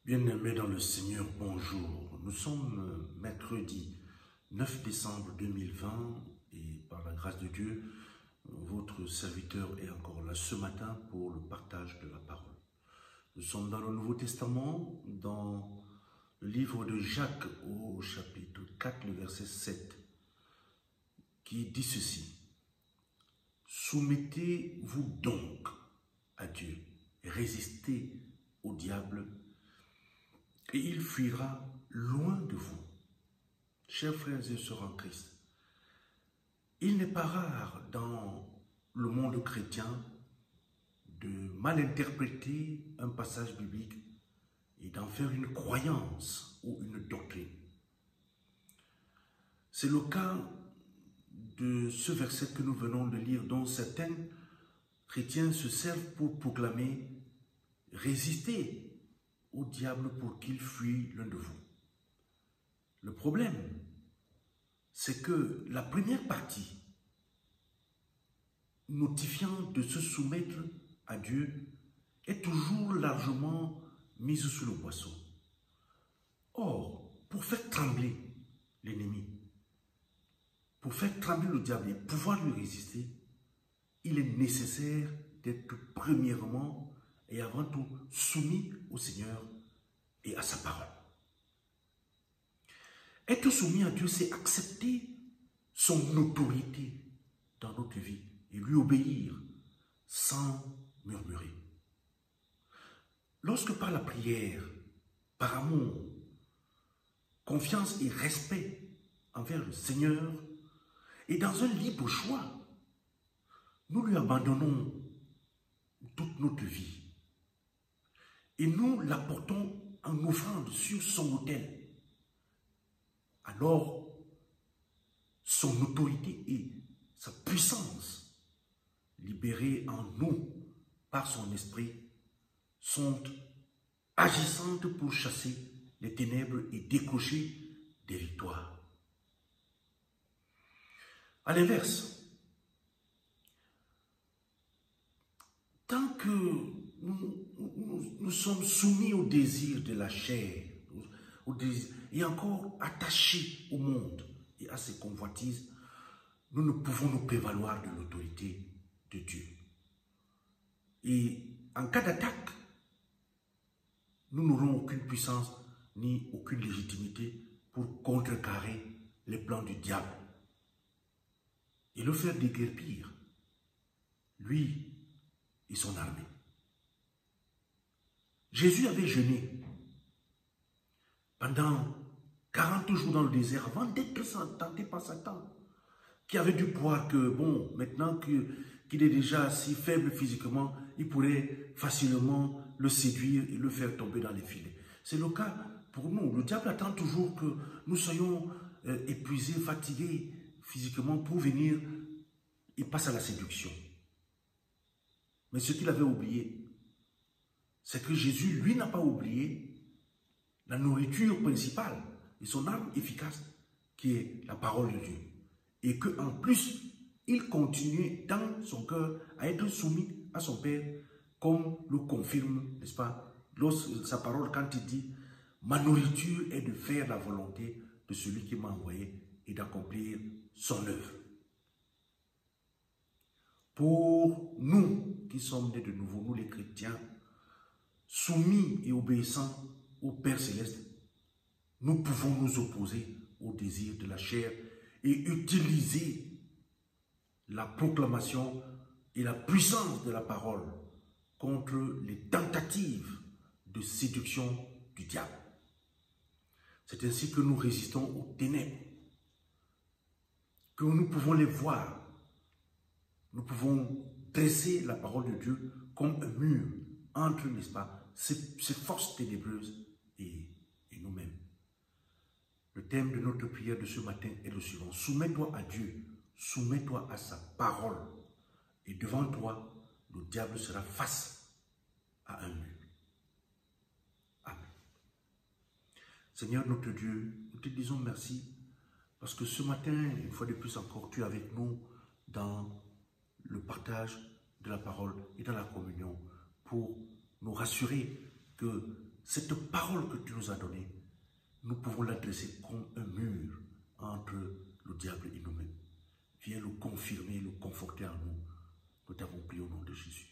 Bien-aimés dans le Seigneur, bonjour. Nous sommes mercredi 9 décembre 2020 et par la grâce de Dieu, votre serviteur est encore là ce matin pour le partage de la parole. Nous sommes dans le Nouveau Testament, dans le livre de Jacques au chapitre 4, le verset 7, qui dit ceci. « Soumettez-vous donc à Dieu et résistez au diable et il fuira loin de vous. » Chers frères et sœurs en Christ, il n'est pas rare dans le monde chrétien de mal interpréter un passage biblique et d'en faire une croyance ou une doctrine. C'est le cas de ce verset que nous venons de lire, dont certains chrétiens se servent pour proclamer « Résistez au diable pour qu'il fuit l'un de vous ». Le problème, c'est que la première partie, notifiant de se soumettre à Dieu, est toujours largement mise sous le boisseau. Or, pour faire trembler l'ennemi, pour faire trembler le diable et pouvoir lui résister, il est nécessaire d'être premièrement et avant tout soumis au Seigneur et à sa parole. Être soumis à Dieu, c'est accepter son autorité dans notre vie et lui obéir sans murmurer. Lorsque par la prière, par amour, confiance et respect envers le Seigneur et dans un libre choix, nous lui abandonnons toute notre vie et nous l'apportons en offrande sur son autel, alors son autorité et sa puissance, libérées en nous par son esprit, sont agissantes pour chasser les ténèbres et décrocher des victoires. À l'inverse, tant que nous sommes soumis au désir de la chair, et encore attachés au monde et à ses convoitises, nous ne pouvons nous prévaloir de l'autorité de Dieu. Et en cas d'attaque, nous n'aurons aucune puissance ni aucune légitimité pour contrecarrer les plans du diable et le faire déguerpir, lui et son armée. Jésus avait jeûné pendant 40 jours dans le désert avant d'être tenté par Satan, qui avait dû croire que, bon, maintenant qu'il est déjà si faible physiquement, il pourrait facilement le séduire et le faire tomber dans les filets. C'est le cas pour nous. Le diable attend toujours que nous soyons épuisés, fatigués physiquement pour venir, il passe à la séduction. Mais ce qu'il avait oublié, c'est que Jésus, lui, n'a pas oublié la nourriture principale et son arme efficace, qui est la parole de Dieu. Et qu'en plus, il continue dans son cœur à être soumis à son Père, comme le confirme, n'est-ce pas, sa parole quand il dit « Ma nourriture est de faire la volonté de celui qui m'a envoyé et d'accomplir son œuvre. » Pour nous qui sommes nés de nouveau, nous les chrétiens, soumis et obéissants au Père Céleste, nous pouvons nous opposer au désir de la chair et utiliser la proclamation et la puissance de la parole contre les tentatives de séduction du diable. C'est ainsi que nous résistons aux ténèbres, que nous pouvons les voir. Nous pouvons dresser la parole de Dieu comme un mur entre, n'est-ce pas, ces forces ténébreuses et nous-mêmes. Le thème de notre prière de ce matin est le suivant. Soumets-toi à Dieu, soumets-toi à sa parole. Et devant toi, le diable sera face à un mur. Amen. Seigneur notre Dieu, nous te disons merci parce que ce matin, une fois de plus encore, tu es avec nous dans le partage de la parole et dans la communion pour nous rassurer que cette parole que tu nous as donnée, nous pouvons l'adresser comme un mur entre le diable et nous-mêmes. Viens le confirmer, le conforter en nous. Nous t'avons prié au nom de Jésus.